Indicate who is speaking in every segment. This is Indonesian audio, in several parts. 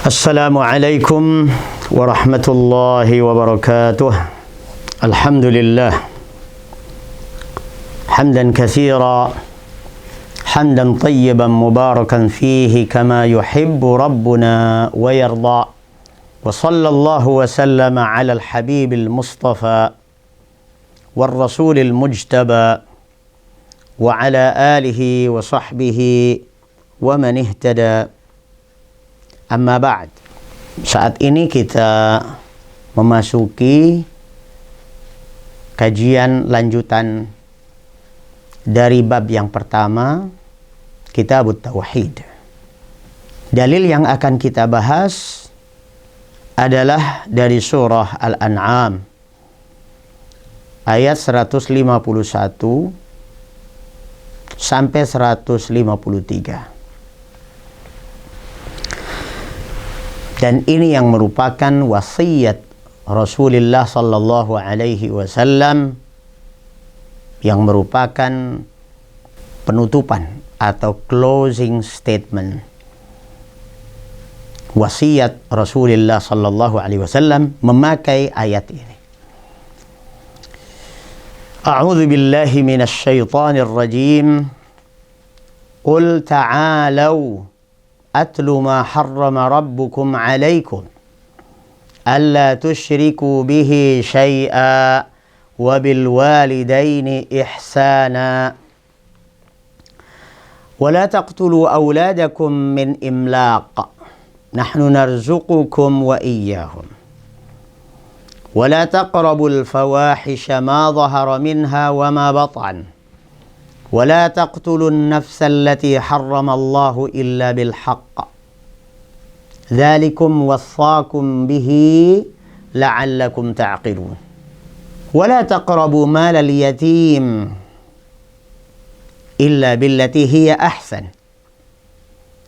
Speaker 1: Assalamualaikum warahmatullahi wabarakatuh. Alhamdulillah hamdan katsira hamdan tayyiban mubarakan fihi kama yuhibbu rabbuna wa yarda. Wa sallallahu wa sallama ala al-habibil mustafa wal rasulil mujtaba wa ala alihi wa sahbihi wa man ihtada. Amma ba'd. Saat ini kita memasuki kajian lanjutan dari bab yang pertama, Kitabut Tauhid. Dalil yang akan kita bahas adalah dari surah Al-An'am ayat 151 sampai 153. Dan ini yang merupakan wasiat Rasulullah sallallahu alaihi wasallam, yang merupakan penutupan atau closing statement wasiat Rasulullah sallallahu alaihi wasallam memakai ayat ini. A'udzu billahi minasy syaithanir rajim. Qul ta'alau atlu ma harrama rabbukum alaikum alla tusyriku bihi syai'a wa bil walidaini ihsana wa la taqtulu awladakum min imlaq nahnu narzuqukum wa iyyahum wa la taqrabul fawahisha ma dhahara minha wa ma batan ولا تقتلوا النفس التي حرم الله إلا بالحق ذلكم وصاكم به لعلكم تعقلون ولا تقربوا مال اليتيم إلا بالتي هي أحسن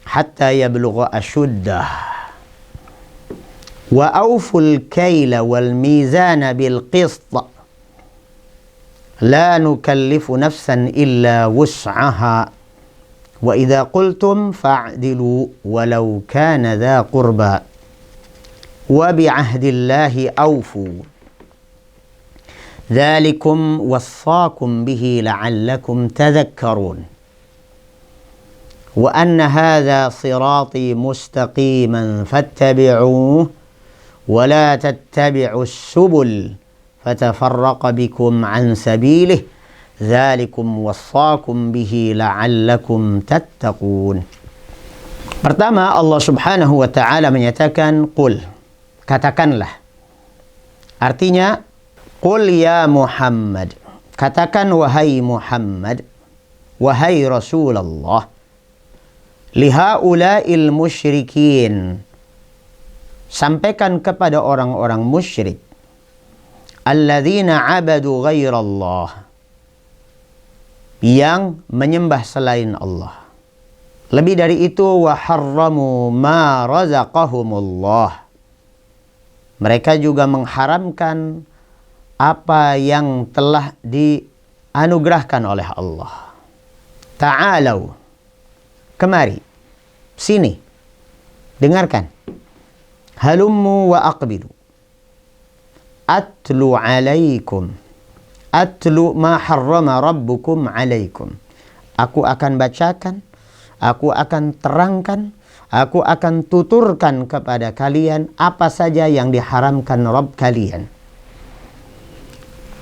Speaker 1: حتى يبلغ أشده وأوفوا الكيل والميزان بالقسط لا نكلف نفسا إلا وسعها وإذا قلتم فاعدلوا ولو كان ذا قربى وبعهد الله أوفوا ذلكم وصاكم به لعلكم تذكرون وأن هذا صراطي مستقيما فاتبعوه ولا تتبعوا السبل فتفرق بكم عن سبيله ذلكم وصاكم به لعلكم تتقون. Pertama, Allah Subhanahu wa taala menyatakan qul, katakanlah. Artinya qul ya Muhammad, katakan wahai Muhammad, wahai Rasulullah, lihaula'il musyrikin, sampaikan kepada orang-orang musyrik, alladzina abadu ghairallah, yang menyembah selain Allah. Lebih dari itu, wa harramu ma razaqahumullah, mereka juga mengharamkan apa yang telah dianugerahkan oleh Allah. Ta'alau, kemari, sini, dengarkan. Halummu wa aqbilu, atlu alaikum, atlu ma harrama rabbukum alaikum. Aku akan bacakan, aku akan terangkan, aku akan tuturkan kepada kalian apa saja yang diharamkan Rabb kalian.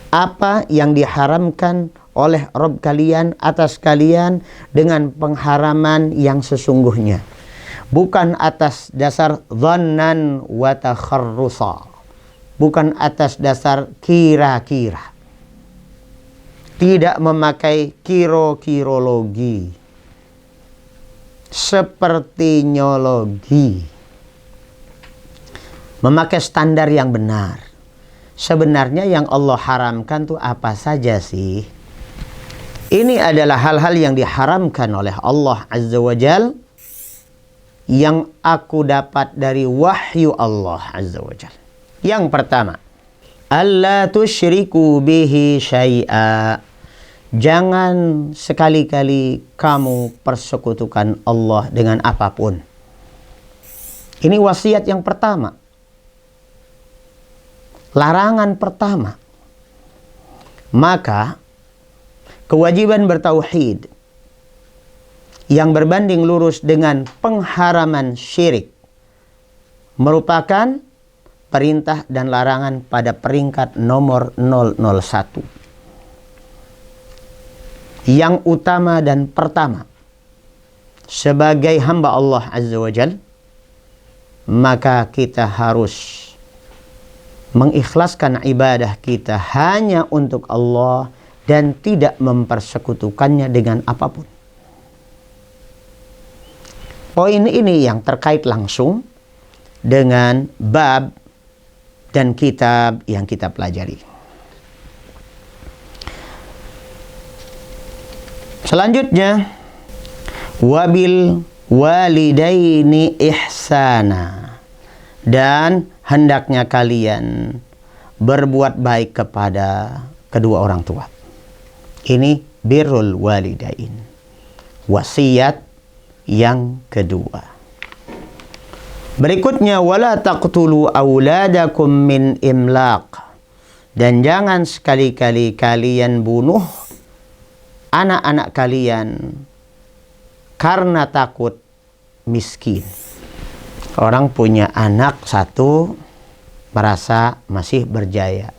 Speaker 1: Apa yang diharamkan oleh Rabb kalian atas kalian dengan pengharaman yang sesungguhnya, bukan atas dasar dhannan wa takharrusa, bukan atas dasar kira-kira. Tidak memakai kiro-kirologi, sepertinyologi. Memakai standar yang benar. Sebenarnya yang Allah haramkan itu apa saja sih? Ini adalah hal-hal yang diharamkan oleh Allah Azza wa Jal, yang aku dapat dari wahyu Allah Azza wa Jal. Yang pertama, alla tusyriku bihi syai'a, Jangan sekali-kali kamu persekutukan Allah dengan apapun. Ini wasiat yang pertama. Larangan pertama. Maka kewajiban bertauhid yang berbanding lurus dengan pengharaman syirik merupakan perintah dan larangan pada peringkat nomor 001. Yang utama dan pertama, sebagai hamba Allah Azza wa Jal, maka kita harus mengikhlaskan ibadah kita hanya untuk Allah dan tidak mempersekutukannya dengan apapun. Poin ini yang terkait langsung dengan bab dan kitab yang kita pelajari. Selanjutnya, wabil walidaini ihsana, dan hendaknya kalian berbuat baik kepada kedua orang tua. Ini birrul walidain, wasiat yang kedua. Berikutnya, wala taqtulu auladakum min imlaq, dan jangan sekali-kali kalian bunuh anak-anak kalian karena takut miskin. Orang punya anak satu merasa masih berjaya,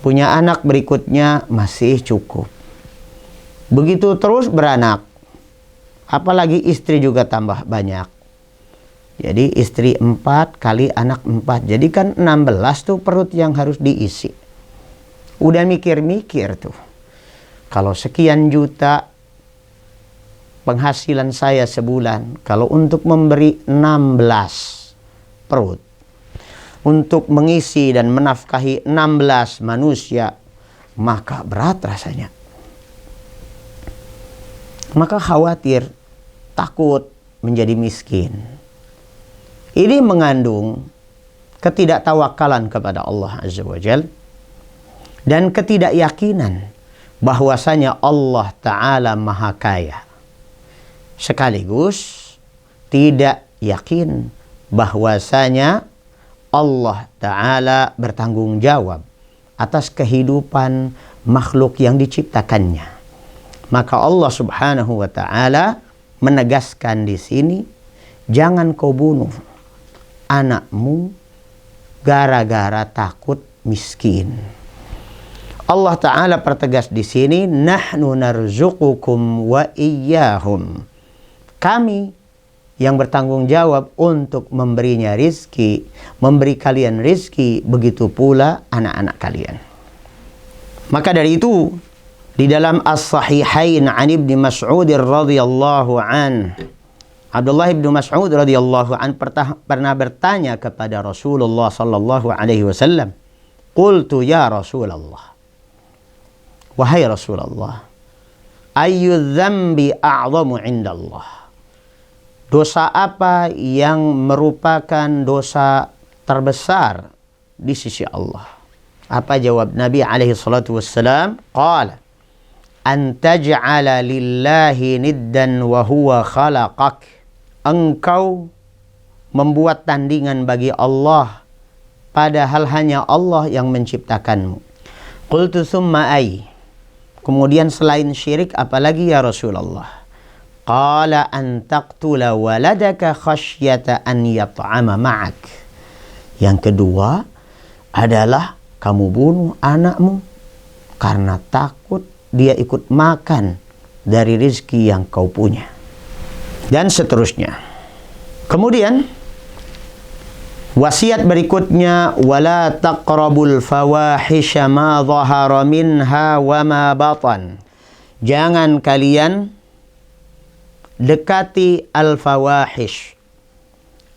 Speaker 1: punya anak berikutnya masih cukup, begitu terus beranak, apalagi istri juga tambah banyak. Jadi istri 4 kali anak 4, jadi kan 16 tuh perut yang harus diisi. Udah mikir-mikir tuh, kalau sekian juta penghasilan saya sebulan, kalau untuk memberi 16 perut, untuk mengisi dan menafkahi 16 manusia, maka berat rasanya. Maka khawatir, takut menjadi miskin. Ini mengandung ketidaktawakalan kepada Allah Azza wa Jal dan ketidakyakinan bahwasanya Allah Ta'ala Maha Kaya. Sekaligus tidak yakin bahwasanya Allah Ta'ala bertanggung jawab atas kehidupan makhluk yang diciptakannya. Maka Allah Subhanahu wa Ta'ala menegaskan di sini, jangan kau bunuh anakmu gara-gara takut miskin. Allah Ta'ala pertegas di sini, nahnu narzuqukum wa iyyahum. Kami yang bertanggung jawab untuk memberinya rizki, memberi kalian rizki, begitu pula anak-anak kalian. Maka dari itu, di dalam As-Sahihain an Ibni Mas'ud radhiyallahu an, Abdullah bin Mas'ud radhiyallahu an pernah bertanya kepada Rasulullah sallallahu alaihi wasallam, "Qultu ya Rasulullah, wahai Rasulullah, ayyu dzambi a'zamu 'indallah?" Dosa apa yang merupakan dosa terbesar di sisi Allah? Apa jawab Nabi alaihi salatu wassalam? Qala, an taj'ala lillahi niddan wa huwa khalaqak. Engkau membuat tandingan bagi Allah, padahal hanya Allah yang menciptakanmu. Qultu summa ay. Kemudian selain syirik apalagi ya Rasulullah? Qala an taqtula waladaka khasyata an yat'ama ma'ak. Yang kedua adalah kamu bunuh anakmu karena takut dia ikut makan dari rezeki yang kau punya. Dan seterusnya. Kemudian wasiat berikutnya, wala taqrabul fawahisha ma dhahara minha wa ma batan. Jangan kalian dekati al-fawahish.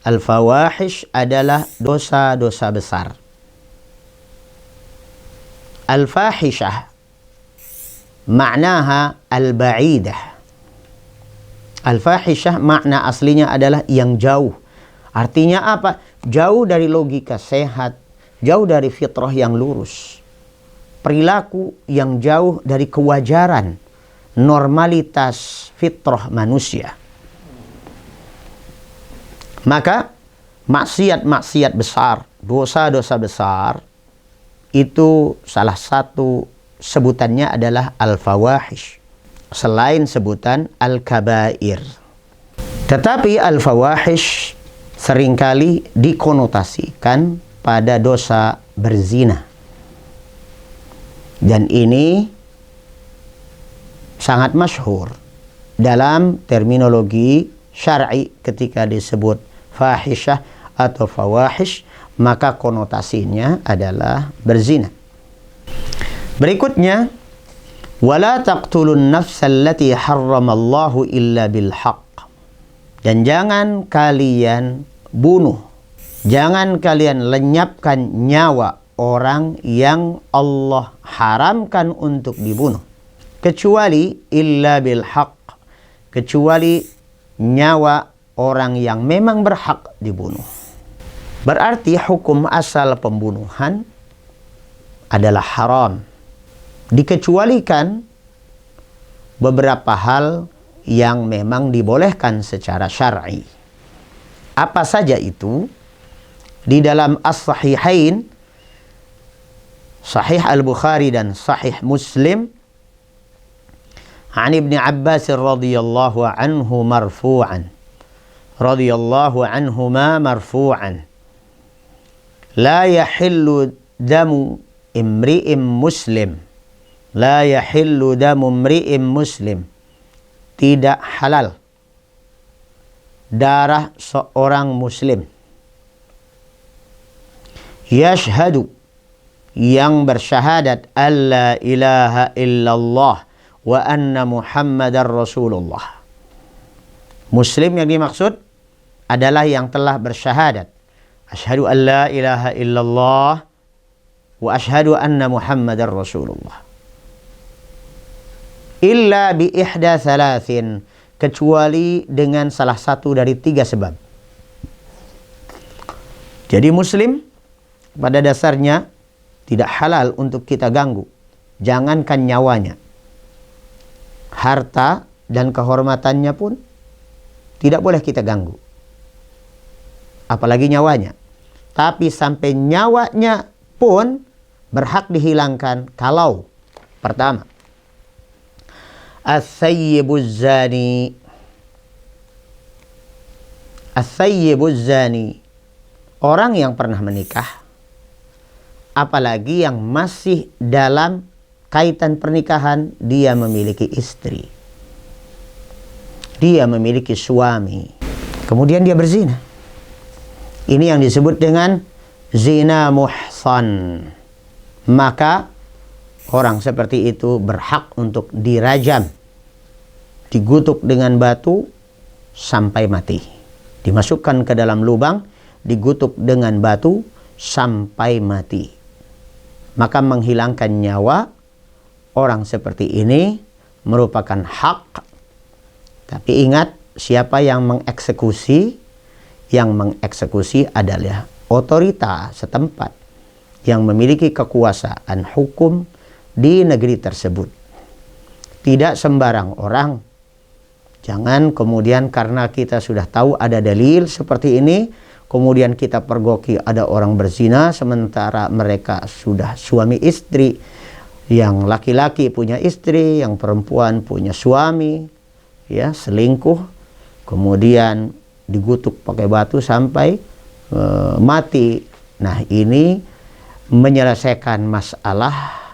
Speaker 1: Al-fawahish adalah dosa-dosa besar. Al-fahishah maknaha al-ba'idah. Al-fahishah makna aslinya adalah yang jauh. Artinya apa? Jauh dari logika sehat, jauh dari fitrah yang lurus. Perilaku yang jauh dari kewajaran, normalitas fitrah manusia. Maka maksiat-maksiat besar, dosa-dosa besar, itu salah satu sebutannya adalah al-fawahish, selain sebutan al-kabair. Tetapi al-fawahish seringkali dikonotasikan pada dosa berzina. Dan ini sangat masyhur dalam terminologi syar'i. Ketika disebut fahishah atau fawahish, maka konotasinya adalah berzina. Berikutnya, wala taqtulun nafsal lati harramallahu illa bil haqq. Dan jangan kalian bunuh, jangan kalian lenyapkan nyawa orang yang Allah haramkan untuk dibunuh, kecuali illa bil haqq, kecuali nyawa orang yang memang berhak dibunuh. Berarti hukum asal pembunuhan adalah haram, dikecualikan beberapa hal yang memang dibolehkan secara syar'i. Apa saja itu? Di dalam as-sahihain, Sahih Al-Bukhari dan Sahih Muslim, an Ibni Abbas radhiyallahu anhu marfu'an, radhiyallahu anhuma marfu'an, la yahillu damu imri'im muslim, la yahillu damu imri'im muslim, tidak halal darah seorang muslim, yashhadu, yang bersyahadat alla ilaha illallah wa anna muhammadar rasulullah. Muslim yang dimaksud adalah yang telah bersyahadat asyhadu an la ilaha illallah wa asyhadu anna muhammadar rasulullah. Illa bi ihda thalathin, kecuali dengan salah satu dari 3 sebab. Jadi muslim pada dasarnya tidak halal untuk kita ganggu. Jangankan nyawanya, harta dan kehormatannya pun tidak boleh kita ganggu, apalagi nyawanya. Tapi sampai nyawanya pun berhak dihilangkan kalau pertama, as-sayyibuz zani. As-sayyibuz zani, orang yang pernah menikah, apalagi yang masih dalam kaitan pernikahan, dia memiliki istri, dia memiliki suami, kemudian dia berzina. Ini yang disebut dengan zina muhsan. Maka orang seperti itu berhak untuk dirajam, digutuk dengan batu sampai mati, dimasukkan ke dalam lubang, digutuk dengan batu sampai mati. Maka menghilangkan nyawa orang seperti ini merupakan hak. Tapi ingat, siapa yang mengeksekusi? Yang mengeksekusi adalah otoritas setempat yang memiliki kekuasaan hukum di negeri tersebut. Tidak sembarang orang. Jangan kemudian karena kita sudah tahu ada dalil seperti ini, kemudian kita pergoki ada orang berzina sementara mereka sudah suami istri. Yang laki-laki punya istri, yang perempuan punya suami, ya, selingkuh, kemudian digutuk pakai batu sampai mati. Nah, ini menyelesaikan masalah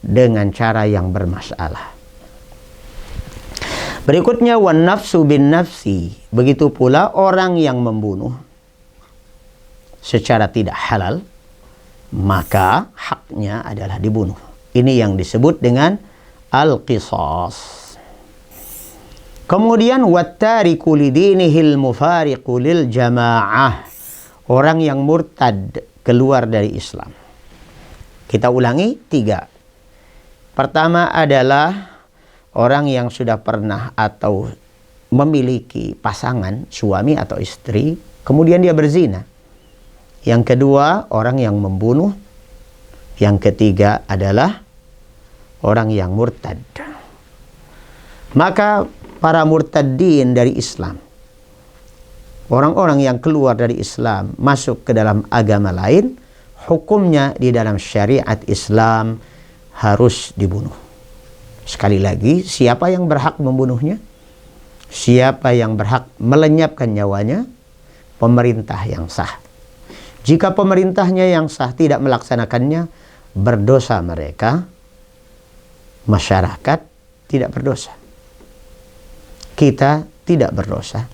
Speaker 1: dengan cara yang bermasalah. Berikutnya, wan nafsu bin nafsi. Begitu pula orang yang membunuh secara tidak halal, maka haknya adalah dibunuh. Ini yang disebut dengan al-qisas. Kemudian wattariku lidinihil mufariqu lil jamaah, orang yang murtad, keluar dari Islam. Kita ulangi 3. Pertama adalah orang yang sudah pernah atau memiliki pasangan, suami atau istri, kemudian dia berzina. Yang kedua, orang yang membunuh. Yang ketiga adalah orang yang murtad. Maka para murtadin dari Islam, orang-orang yang keluar dari Islam masuk ke dalam agama lain, hukumnya di dalam syariat Islam harus dibunuh. Sekali lagi, siapa yang berhak membunuhnya? Siapa yang berhak melenyapkan nyawanya? Pemerintah yang sah. Jika pemerintahnya yang sah tidak melaksanakannya, berdosa mereka. Masyarakat tidak berdosa. Kita tidak berdosa.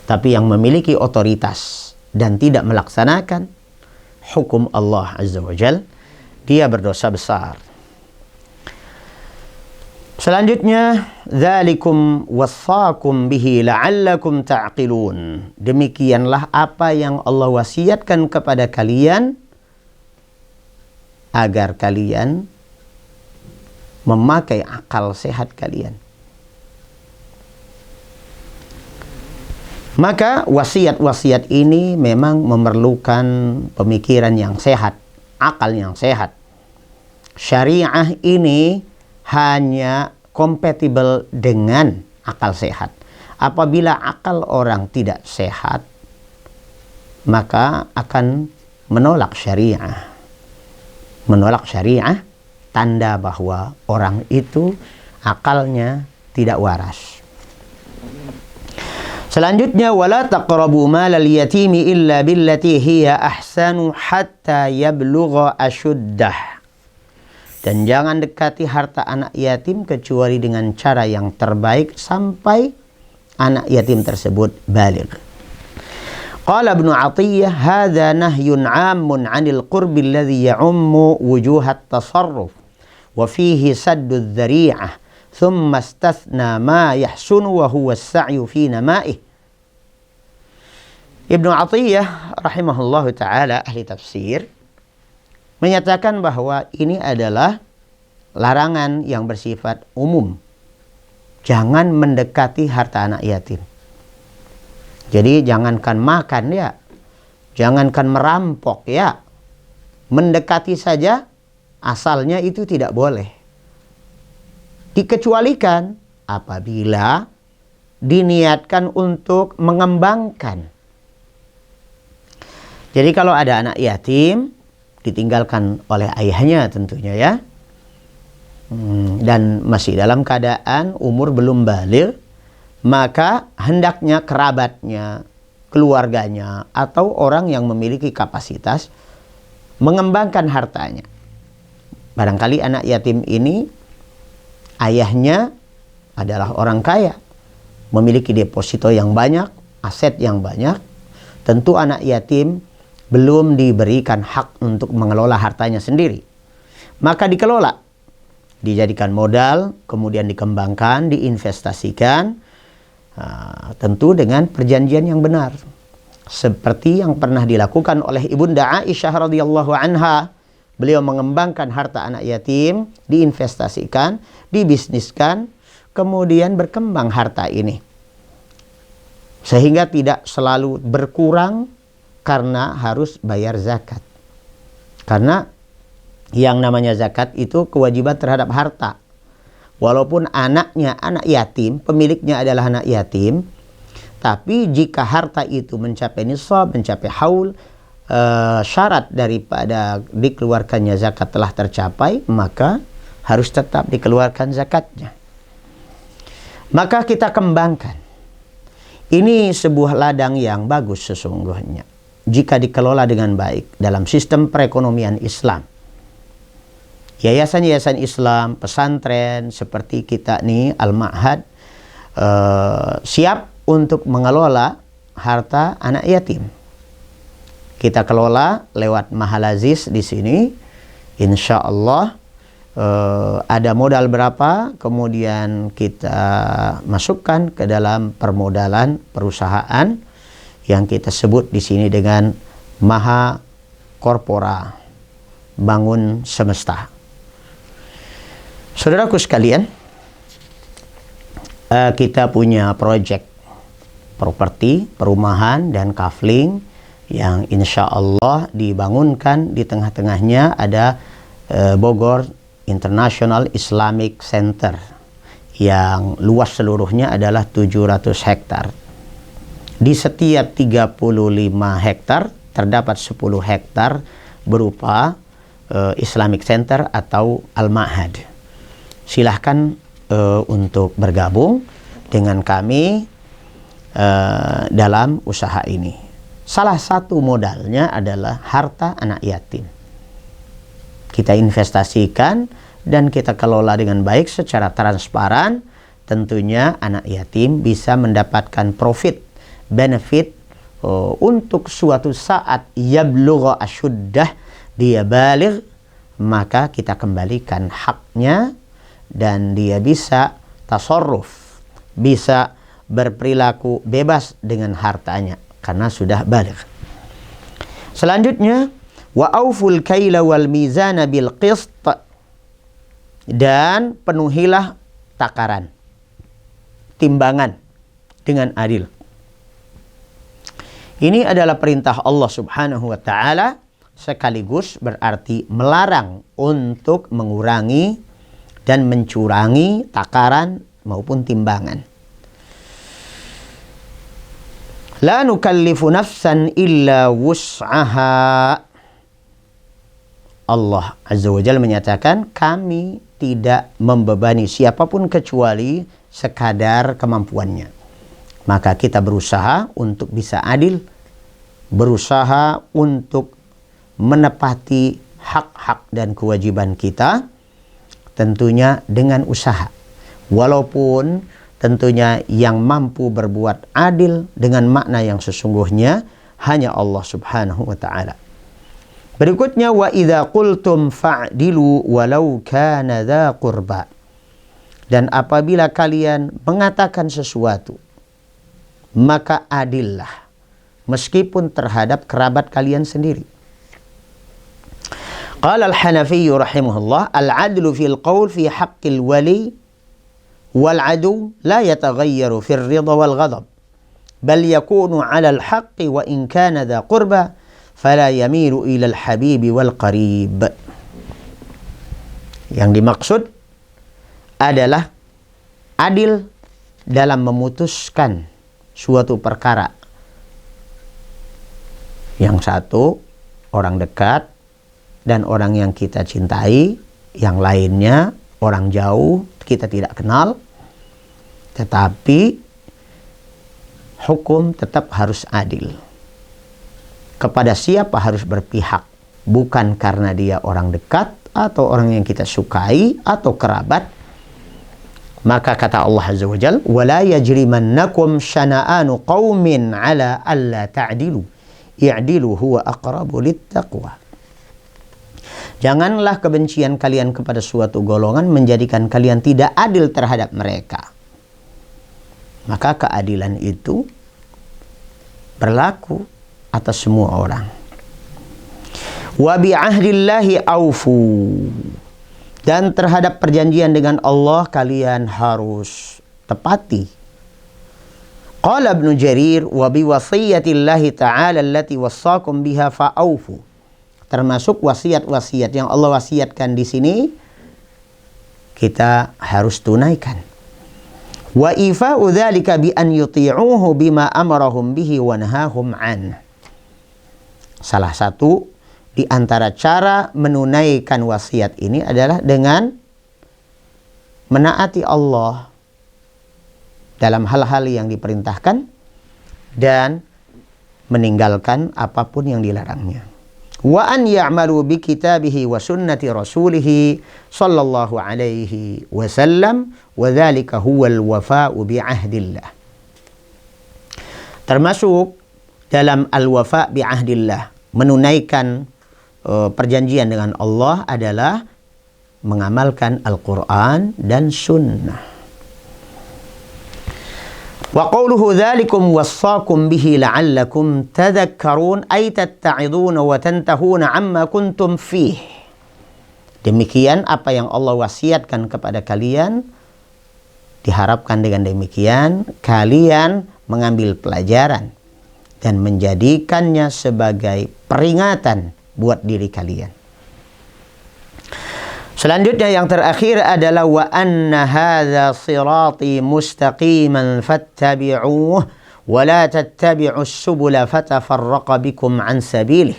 Speaker 1: Tapi yang memiliki otoritas dan tidak melaksanakan hukum Allah Azza wa Jal, dia berdosa besar. Selanjutnya, dzalikum wassaakum bihi la'allakum ta'qilun. Demikianlah apa yang Allah wasiatkan kepada kalian agar kalian memakai akal sehat kalian. Maka wasiat-wasiat ini memang memerlukan pemikiran yang sehat, akal yang sehat. Syariah ini hanya kompatibel dengan akal sehat. Apabila akal orang tidak sehat, maka akan menolak syariah. Menolak syariah tanda bahwa orang itu akalnya tidak waras. Selanjutnya, wala taqrabu malal yatimi illa billati hiya ahsanu hatta yablugha ashuddah. Dan jangan dekati harta anak yatim kecuali dengan cara yang terbaik sampai anak yatim tersebut baligh. Qala Ibnu Athiyyah, hadza nahyun 'ammun 'anil qurbi alladhi ya'ummu wujuhat tasarruf wa fihi saddu dzari'ah thumma istathna ma yahsunu wa huwa as-sa'yu fi nama'ih. Ibnu Athiyyah rahimahullahu taala, ahli tafsir, menyatakan bahwa ini adalah larangan yang bersifat umum. Jangan mendekati harta anak yatim. Jadi jangankan makan ya, jangankan merampok ya, mendekati saja asalnya itu tidak boleh. Dikecualikan apabila diniatkan untuk mengembangkan. Jadi kalau ada anak yatim ditinggalkan oleh ayahnya tentunya ya, dan masih dalam keadaan umur belum baligh, maka hendaknya kerabatnya, keluarganya, atau orang yang memiliki kapasitas mengembangkan hartanya. Barangkali anak yatim ini ayahnya adalah orang kaya, memiliki deposito yang banyak, aset yang banyak. Tentu anak yatim belum diberikan hak untuk mengelola hartanya sendiri. Maka dikelola, dijadikan modal, kemudian dikembangkan, diinvestasikan, tentu dengan perjanjian yang benar. Seperti yang pernah dilakukan oleh Ibunda Aisyah radhiyallahu anha. Beliau mengembangkan harta anak yatim, diinvestasikan, dibisniskan, kemudian berkembang harta ini. Sehingga tidak selalu berkurang karena harus bayar zakat. Karena yang namanya zakat itu kewajiban terhadap harta. Walaupun anaknya anak yatim, pemiliknya adalah anak yatim, tapi jika harta itu mencapai nisab, mencapai haul, syarat daripada dikeluarkannya zakat telah tercapai, maka harus tetap dikeluarkan zakatnya. Maka kita kembangkan. Ini sebuah ladang yang bagus sesungguhnya jika dikelola dengan baik dalam sistem perekonomian Islam. Yayasan-yayasan Islam, pesantren seperti kita nih, Al-Ma'had, siap untuk mengelola harta anak yatim. Kita kelola lewat Mahalaziz di sini. Insya Allah ada modal berapa, kemudian kita masukkan ke dalam permodalan perusahaan yang kita sebut di sini dengan Maha Korpora Bangun Semesta. Saudaraku sekalian, kita punya proyek properti, perumahan, dan kafling yang insya Allah dibangunkan. Di tengah-tengahnya ada Bogor International Islamic Center yang luas seluruhnya adalah 700 hektar. Di setiap 35 hektar terdapat 10 hektar berupa Islamic Center atau Al-Ma'had. Silahkan untuk bergabung dengan kami dalam usaha ini. Salah satu modalnya adalah harta anak yatim. Kita investasikan dan kita kelola dengan baik secara transparan. Tentunya anak yatim bisa mendapatkan profit, benefit untuk suatu saat yablugha asyuddah, dia balik, maka kita kembalikan haknya dan dia bisa tasarruf, bisa berperilaku bebas dengan hartanya karena sudah balik. Selanjutnya, wa auful kaila wal mizana bil qist, dan penuhilah takaran, timbangan dengan adil. Ini adalah perintah Allah Subhanahu wa taala, sekaligus berarti melarang untuk mengurangi dan mencurangi takaran maupun timbangan. La nukallifu nafsan illa wus'aha. Allah Azza wa Jalla menyatakan, kami tidak membebani siapapun kecuali sekadar kemampuannya. Maka kita berusaha untuk bisa adil, berusaha untuk menepati hak-hak dan kewajiban kita, tentunya dengan usaha. Walaupun tentunya yang mampu berbuat adil dengan makna yang sesungguhnya hanya Allah Subhanahu wa taala. Berikutnya, wa idza qultum fa'dilu walau kana dza qurba. Dan apabila kalian mengatakan sesuatu, maka adillah meskipun terhadap kerabat kalian sendiri. Qala al-Hanafi rahimahullah, al-'adlu fil qawl fi haqqil wali wal 'adu la yataghayyaru fir ridha wal ghadab, bal yakunu 'ala al-haqqi wa in kana dza qurba fala yamilu ila al-habibi wal qarib. Yang dimaksud adalah adil dalam memutuskan suatu perkara. Yang satu orang dekat dan orang yang kita cintai, yang lainnya orang jauh kita tidak kenal, tetapi hukum tetap harus adil. Kepada siapa harus berpihak, bukan karena dia orang dekat atau orang yang kita sukai atau kerabat. Maka kata Allah Azza wa Jalla, wala yajrimannakum syana'anu qaumin ala alla ta'dilu i'dilu huwa aqrabu littaqwa. Janganlah kebencian kalian kepada suatu golongan menjadikan kalian tidak adil terhadap mereka. Maka keadilan itu berlaku atas semua orang. Wa bi ahdillahi aufu. Dan terhadap perjanjian dengan Allah kalian harus tepati. Qala Ibnu Jarir, wa bi wasiyatillahi ta'ala allati wassakum biha fa'aufu. Termasuk wasiat-wasiat yang Allah wasiatkan di sini, kita harus tunaikan. Wa ifa'u dzalika bi an yuti'uhu bima amarahum bihi wa nahahum an. Salah satu di antara cara menunaikan wasiat ini adalah dengan menaati Allah dalam hal-hal yang diperintahkan dan meninggalkan apapun yang dilarangnya. Wa an ya'malu bi kitabihi wa sunnati rasulih sallallahu alaihi wasallam wa dzalika huwal wafa'u bi ahdillah. Termasuk dalam al-wafa' bi ahdillah, menunaikan perjanjian dengan Allah adalah mengamalkan Al-Quran dan Sunnah. Wa qawluhu dzalikum wassakum bihi la'allakum tadhakkarun ay tatta'iduna wa tantahuna amma kuntum fih. Demikian apa yang Allah wasiatkan kepada kalian, diharapkan dengan demikian kalian mengambil pelajaran dan menjadikannya sebagai peringatan buat diri kalian. Selanjutnya yang terakhir adalah wa anna hadza sirati mustaqiman fattabi'uhu wa la tattabi'us subula fatafarraqa bikum an sabilih.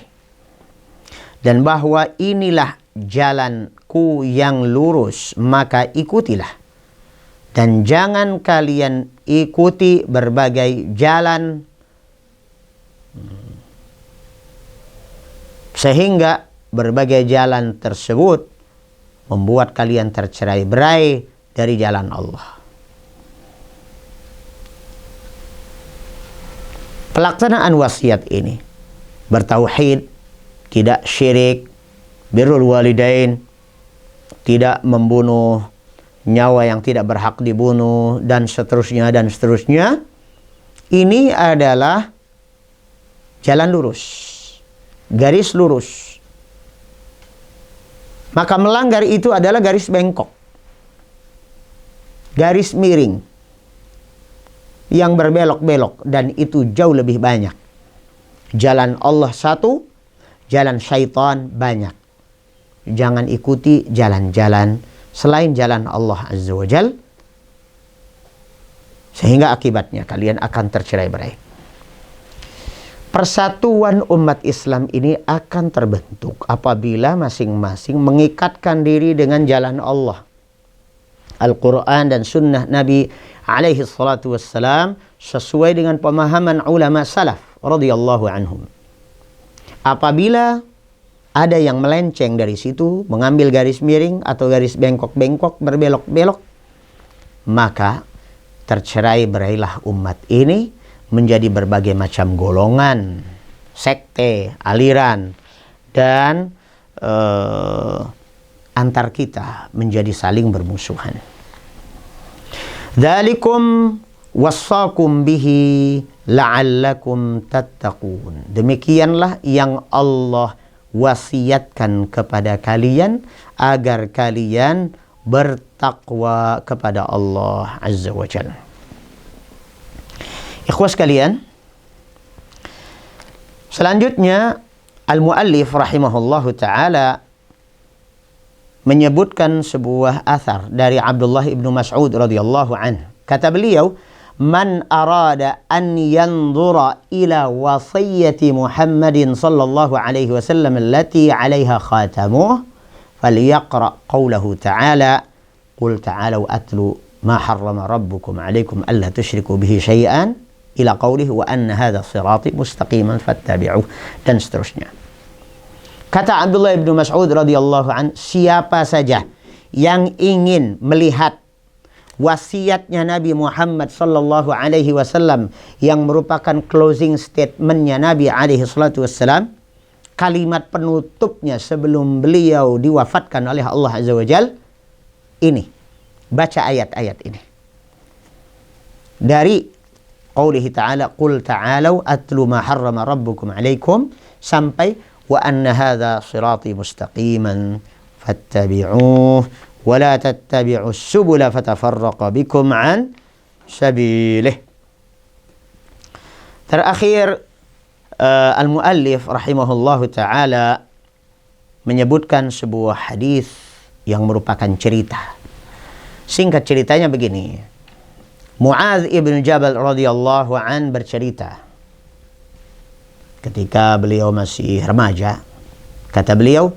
Speaker 1: Dan bahwa inilah jalanku yang lurus, maka ikutilah. Dan jangan kalian ikuti berbagai jalan sehingga berbagai jalan tersebut membuat kalian tercerai-berai dari jalan Allah. Pelaksanaan wasiat ini bertauhid, tidak syirik, birrul walidain, tidak membunuh nyawa yang tidak berhak dibunuh, dan seterusnya dan seterusnya. Ini adalah jalan lurus, garis lurus. Maka melanggar itu adalah garis bengkok, garis miring yang berbelok-belok, dan itu jauh lebih banyak. Jalan Allah satu, jalan syaitan banyak. Jangan ikuti jalan-jalan selain jalan Allah Azza wa Jal, sehingga akibatnya kalian akan tercerai-berai. Persatuan umat Islam ini akan terbentuk apabila masing-masing mengikatkan diri dengan jalan Allah, Al-Quran dan sunnah Nabi alaihi salatu wassalam, sesuai dengan pemahaman ulama salaf radhiyallahu anhum. Apabila ada yang melenceng dari situ, mengambil garis miring atau garis bengkok-bengkok, berbelok-belok, maka tercerai-berailah umat ini menjadi berbagai macam golongan, sekte, aliran, dan antar kita menjadi saling bermusuhan. Dzalikum wassakum bihi la'allakum tattaqun. Demikianlah yang Allah wasiatkan kepada kalian agar kalian bertakwa kepada Allah Azza wa Jalla. Ikhwas sekalian, selanjutnya al-muallif rahimahullahu ta'ala menyebutkan sebuah athar dari Abdullah ibnu Mas'ud radhiyallahu anhu. Kata beliau, man arada an yanzura ila wasiyyati Muhammadin sallallahu alaihi wasallam allati 'alaiha khatamuh falyaqra qawlahu ta'ala qul ta'alu atlu ma harrama rabbukum 'alaikum alla tusyriku bihi syai'an ila qawlihi wa anna hadha sirati mustaqiman fattabi'uh, dan seterusnya. Kata Abdullah ibnu Mas'ud radhiyallahu an, siapa saja yang ingin melihat wasiatnya Nabi Muhammad sallallahu alaihi wasallam yang merupakan closing statementnya Nabi alaihi salatu wassalam, kalimat penutupnya sebelum beliau diwafatkan oleh Allah Azza wa Jal, ini, baca ayat-ayat ini dari qaulihi ta'ala qul ta'alu atlu ma harrama rabbukum alaikum sampai wa anna hadha sirati mustaqiman fattabi'uh wa la tattabi'us subula fatafarraqa bikum an sabilih. Terakhir al-muallif rahimahullahu ta'ala menyebutkan sebuah hadis yang merupakan cerita. Singkat ceritanya begini. Mu'adz ibn Jabal radhiyallahu an bercerita ketika beliau masih remaja. Kata beliau,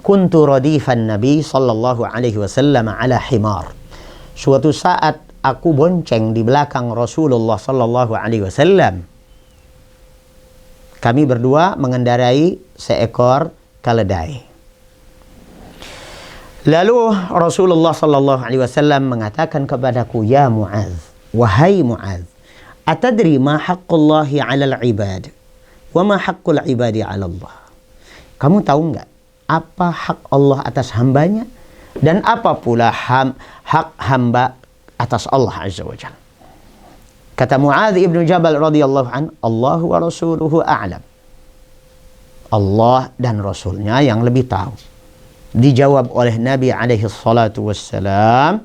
Speaker 1: kuntu radifan Nabi sallallahu alaihi wasallam ala himar. Suatu saat aku bonceng di belakang Rasulullah sallallahu alaihi wasallam. Kami berdua mengendarai seekor keledai. Lalu Rasulullah sallallahu alaihi wasallam mengatakan kepadaku, ya Mu'adz, wahai Mu'adz, atadri ma haqqullahi 'alal 'ibad wa ma haqqul 'ibadi 'ala Allah? Kamu tahu enggak apa hak Allah atas hambanya dan apa pula hak hamba atas Allah Azza wa Jalla? Kata Mu'adz ibnu Jabal radhiyallahu an, Allah wa rasuluhu a'lam. Allah dan Rasulnya yang lebih tahu. Dijawab oleh Nabi alaihi salatu wassalam,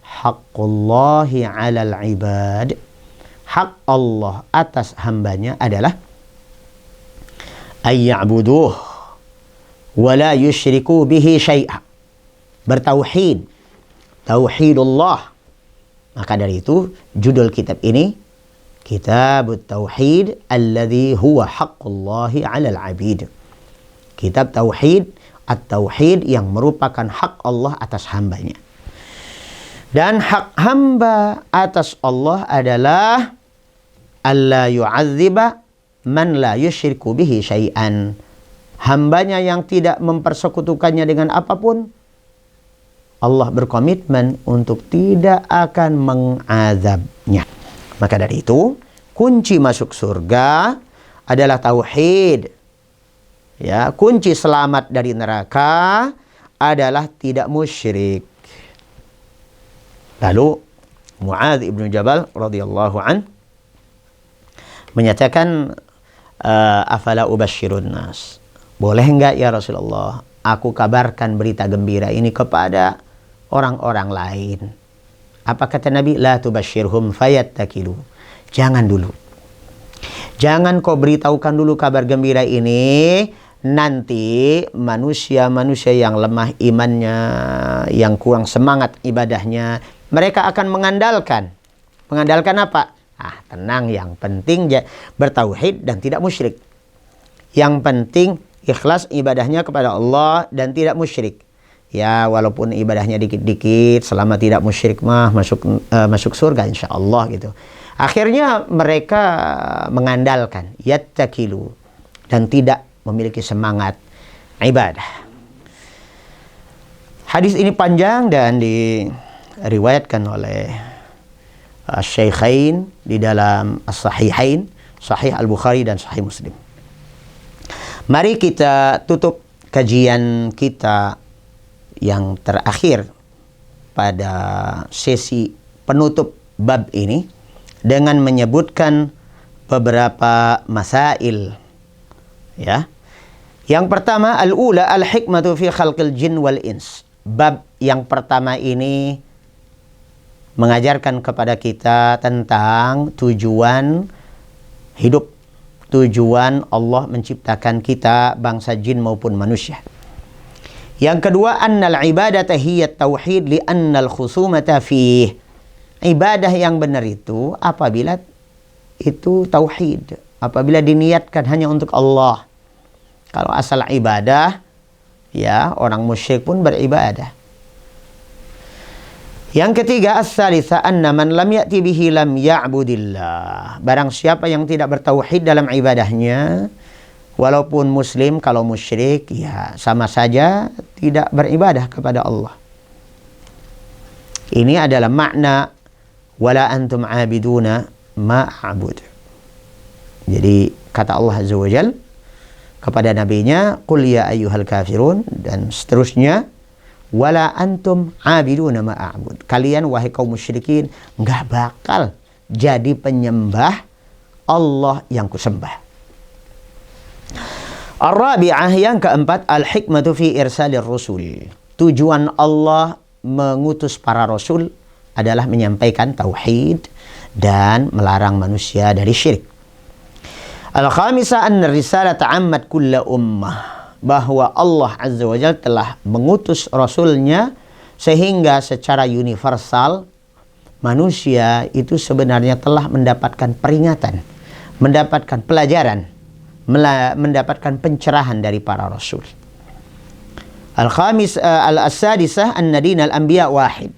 Speaker 1: haqqullahi 'alal 'ibad. Hak Allah atas hambanya adalah ayya'buduh wa la yusyriku bihi syai'a. Bertauhid, tauhidullah. Maka dari itu judul kitab ini Kitabut Tauhid alladhi huwa haqqullahi 'alal 'abid. Kitab Tauhid, At-Tauhid yang merupakan hak Allah atas hambanya. Dan hak hamba atas Allah adalah alla yu'adziba man la yusyriku bihi syai'an. Hambanya yang tidak mempersekutukannya dengan apapun, Allah berkomitmen untuk tidak akan mengazabnya. Maka dari itu, kunci masuk surga adalah tauhid. Ya, kunci selamat dari neraka adalah tidak musyrik. Lalu Mu'adz ibnu Jabal radhiyallahu an menyatakan, afala ubashirun nas. Boleh enggak ya Rasulullah, aku kabarkan berita gembira ini kepada orang-orang lain? Apa kata Nabi? La tubashirhum fayattakilu. Jangan dulu. Jangan kau beritahukan dulu kabar gembira ini. Nanti manusia-manusia yang lemah imannya, yang kurang semangat ibadahnya, mereka akan mengandalkan. Mengandalkan apa? Tenang, yang penting bertauhid dan tidak musyrik. Yang penting ikhlas ibadahnya kepada Allah dan tidak musyrik. Ya, walaupun ibadahnya dikit-dikit, selama tidak musyrik mah masuk surga insya Allah gitu. Akhirnya mereka mengandalkan, yattakilu, dan tidak memiliki semangat ibadah. Hadis ini panjang dan diriwayatkan oleh Syaikhain di dalam As-Sahihain, Sahih Al-Bukhari dan Sahih Muslim. Mari kita tutup kajian kita yang terakhir pada sesi penutup bab ini dengan menyebutkan beberapa masail. Ya. Yang pertama, al-ula al-hikmatu fi khalqil jin wal ins. Bab yang pertama ini mengajarkan kepada kita tentang tujuan hidup, tujuan Allah menciptakan kita, bangsa jin maupun manusia. Yang kedua, annal ibadata hiya tauhid li annal khusumata fih. Ibadah yang benar itu apabila itu tauhid, apabila diniatkan hanya untuk Allah. Kalau asal ibadah, ya orang musyrik pun beribadah. Yang ketiga, as-salisa anna man lam ya'ti bihi lam ya'budillah. Barang siapa yang tidak bertauhid dalam ibadahnya, walaupun muslim, kalau musyrik, ya sama saja tidak beribadah kepada Allah. Ini adalah makna wala antum abiduna ma'abud. Jadi kata Allah Azza wa Jalla kepada nabinya, qul ya ayyuhal kafirun, dan seterusnya, wala antum abiduna ma'abud. Kalian wahai kaum musyrikin enggak bakal jadi penyembah Allah yang kusembah. Ar-rabi'ah, yang keempat, al-hikmatu fi irsalir rusul. Tujuan Allah mengutus para rasul adalah menyampaikan tauhid dan melarang manusia dari syirik. Al-khamisah anna risalah ta'ammat kulla ummah. Bahwa Allah Azza wa Jalla telah mengutus Rasulnya sehingga secara universal manusia itu sebenarnya telah mendapatkan peringatan, mendapatkan pelajaran, mendapatkan pencerahan dari para Rasul. Al-sadisah anna dinal anbiya wahid.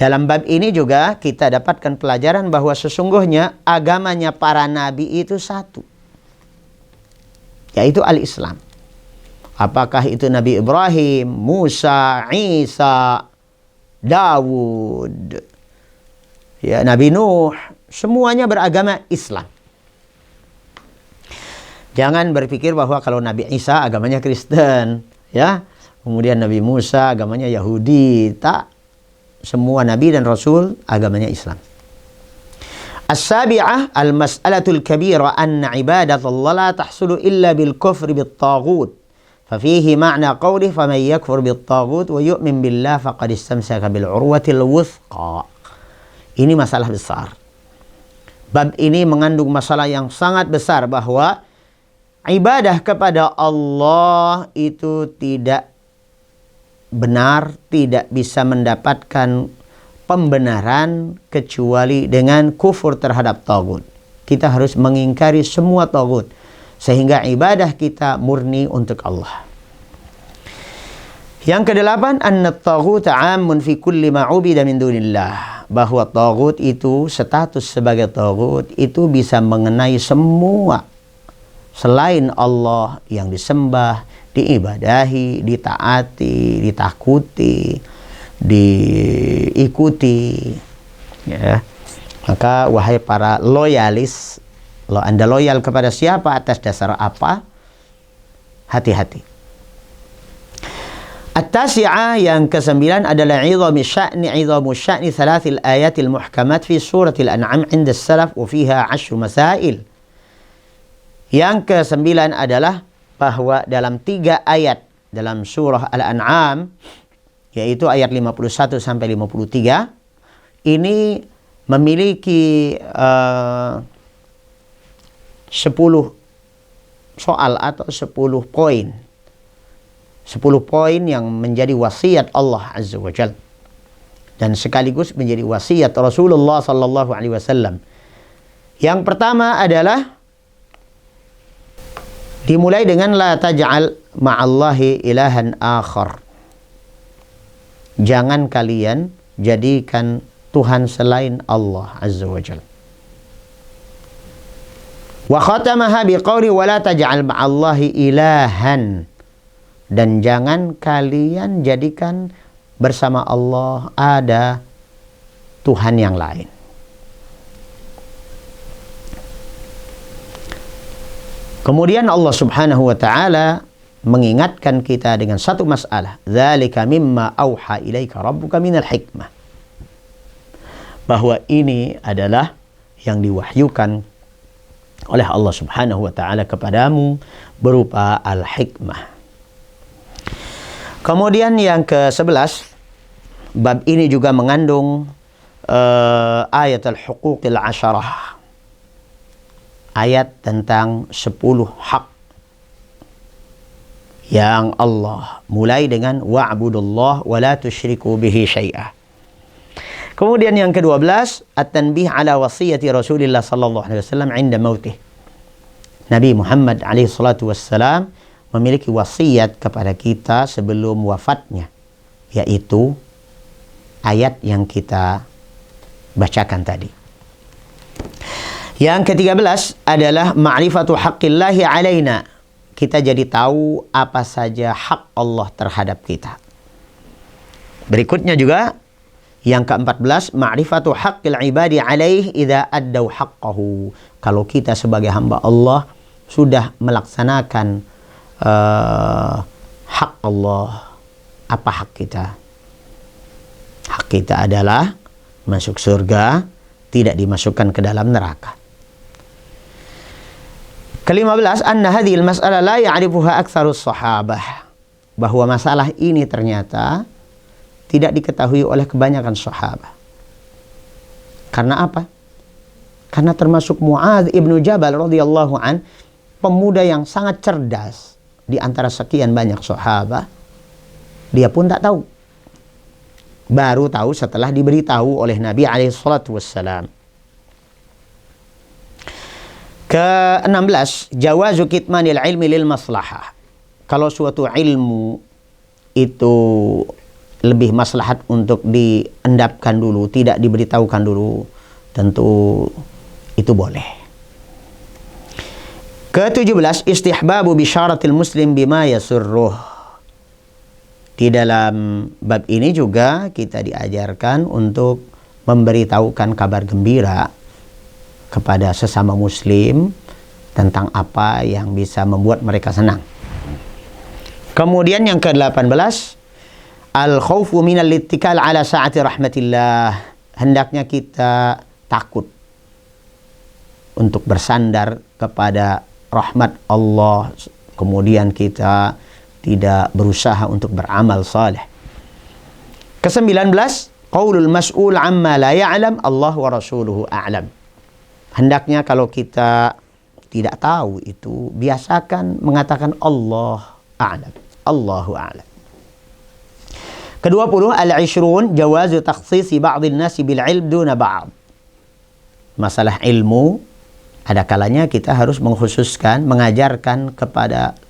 Speaker 1: Dalam bab ini juga kita dapatkan pelajaran bahwa sesungguhnya agamanya para nabi itu satu, yaitu al-Islam. Apakah itu Nabi Ibrahim, Musa, Isa, Dawud, ya Nabi Nuh, semuanya beragama Islam. Jangan berpikir bahwa kalau Nabi Isa agamanya Kristen, ya, kemudian Nabi Musa agamanya Yahudi. Tak. Semua nabi dan rasul agamanya Islam. As-sabi'ah al-mas'alatul kabira anna ibadatullah la tahsulu illa bil kufri bit taghut. Fafihi ma'na qawlih faman yakfur bit taghut wa yu'min billah faqad istamsaka bil urwatil wuthqa. Ini masalah besar. Bab ini mengandung masalah yang sangat besar bahwa ibadah kepada Allah itu tidak benar, tidak bisa mendapatkan pembenaran kecuali dengan kufur terhadap tagut. Kita harus mengingkari semua tagut sehingga ibadah kita murni untuk Allah. Yang kedelapan, anna at-taghut 'amun fi kulli ma 'ubida min dunillah. Bahwa taghut itu, status sebagai taghut itu bisa mengenai semua selain Allah yang disembah, diibadahi, ditaati, ditakuti, diikuti, ya. Maka wahai para loyalis, kalau Anda loyal kepada siapa, atas dasar apa, hati-hati. At-tasi'ah, yang ke-9 adalah idhamu sya'ni thalathil ayatil muhkamat fi suratil an'am 'inda as-salaf wa fiha 10 masail. Yang ke-9 adalah bahwa dalam 3 ayat dalam surah Al-An'am, yaitu ayat 51 sampai 53, ini memiliki 10 soal atau 10 poin. 10 poin yang menjadi wasiat Allah Azza wa Jalla dan sekaligus menjadi wasiat Rasulullah sallallahu alaihi wasallam. Yang pertama adalah dimulai dengan la taj'al ma'allahi ilahan akhar. Jangan kalian jadikan Tuhan selain Allah Azza wa Jalla. Wa khatamaha biqauli wa la taj'al ma'allahi ilahan. Dan jangan kalian jadikan bersama Allah ada Tuhan yang lain. Kemudian Allah Subhanahu wa taala mengingatkan kita dengan satu masalah, dzalika mimma auha ilaika rabbuka minal hikmah. Bahwa ini adalah yang diwahyukan oleh Allah Subhanahu wa taala kepadamu berupa al-hikmah. Kemudian yang ke-11, bab ini juga mengandung ayat al-huquqil asyarah. Ayat tentang 10 hak yang Allah mulai dengan wa'budullah wa la tusyriku bihi syai'ah. Kemudian yang ke-12, at-tanbih ala wasiyati Rasulillah sallallahu alaihi wasallam 'inda mautih. Nabi Muhammad alaihi salatu wassalam memiliki wasiat kepada kita sebelum wafatnya, yaitu ayat yang kita bacakan tadi. Yang ke-13 adalah ma'rifatu haqqillahi alaina. Kita jadi tahu apa saja hak Allah terhadap kita. Berikutnya juga yang ke-14, ma'rifatu haqqil ibadi alaih idza addau haqqahu. Kalau kita sebagai hamba Allah sudah melaksanakan hak Allah, apa hak kita? Hak kita adalah masuk surga, tidak dimasukkan ke dalam neraka. Ke-15, anna hadhil mas'alah la ya'rifuha aktsarus sahabah. Bahwa masalah ini ternyata tidak diketahui oleh kebanyakan sahabat. Karena apa? Karena termasuk Mu'adz ibnu Jabal radhiyallahu an, pemuda yang sangat cerdas di antara sekian banyak sahabat, dia pun tak tahu. Baru tahu setelah diberitahu oleh Nabi alaihi salatu wassalam. Ke-16, jawazu kitmanil ilmi lil maslahah. Kalau suatu ilmu itu lebih maslahat untuk diendapkan dulu, tidak diberitahukan dulu, tentu itu boleh. Ke-17, istihbabu bisyaratil muslim bima yasurruh. Di dalam bab ini juga kita diajarkan untuk memberitahukan kabar gembira kepada sesama muslim tentang apa yang bisa membuat mereka senang. Kemudian yang ke-18, al-khawfu minal ittikal ala sa'ati rahmatillah. Hendaknya kita takut untuk bersandar kepada rahmat Allah, kemudian kita tidak berusaha untuk beramal saleh. Ke-19, qaulul mas'ul amma la ya'lam Allah wa rasuluhu a'lam. Hendaknya kalau kita tidak tahu itu, biasakan mengatakan Allah a'lam, Allahu a'lam. Ke-20 al-ishrun jawazu takhsisi ba'dhin nasi bil ilm duna ba'd. Masalah ilmu, ada kalanya kita harus mengkhususkan, mengajarkan kepada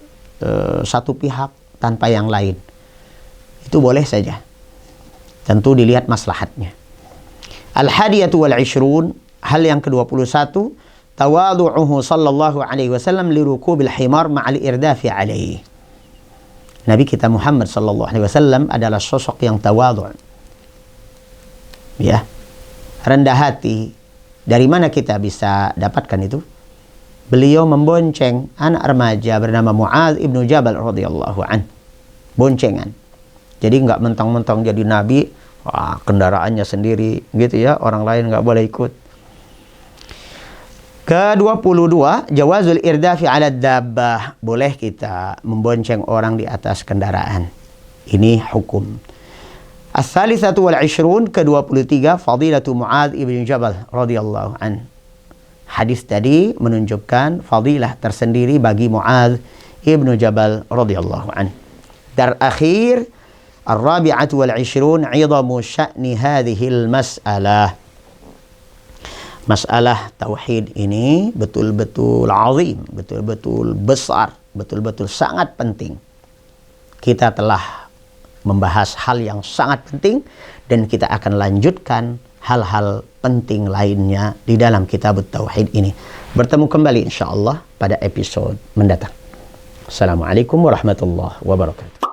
Speaker 1: satu pihak tanpa yang lain. Itu boleh saja. Tentu dilihat maslahatnya. Al-hadiyatu wal ishrun, hal yang ke-21, tawadhu'uhu sallallahu alaihi wasallam li rukubil himar ma'al irdafi alaihi. Nabi kita Muhammad sallallahu alaihi wasallam adalah sosok yang tawadhu'. Ya. Rendah hati. Dari mana kita bisa dapatkan itu? Beliau membonceng anak remaja bernama Mu'adz ibnu Jabal radhiyallahu an. Boncengan. Jadi nggak mentang-mentang jadi nabi, kendaraannya sendiri gitu ya, orang lain nggak boleh ikut. Ke-22, jawazul irdafi ala dabbah. Boleh kita membonceng orang di atas kendaraan. Ini hukum. As-salisatu wal ishrun, ke-23, fadilatu Mu'adz ibn Jabal radhiyallahu an. Hadis tadi menunjukkan fadilah tersendiri bagi Mu'adz ibn Jabal radhiyallahu an. Terakhir, ar-rabi'atu wal ishrun, 'idhamu sya'ni hadhil mas'alah. Masalah tauhid ini betul-betul azim, betul-betul besar, betul-betul sangat penting. Kita telah membahas hal yang sangat penting dan kita akan lanjutkan hal-hal penting lainnya di dalam kitab tauhid ini. Bertemu kembali insyaallah pada episode mendatang. Assalamualaikum warahmatullahi wabarakatuh.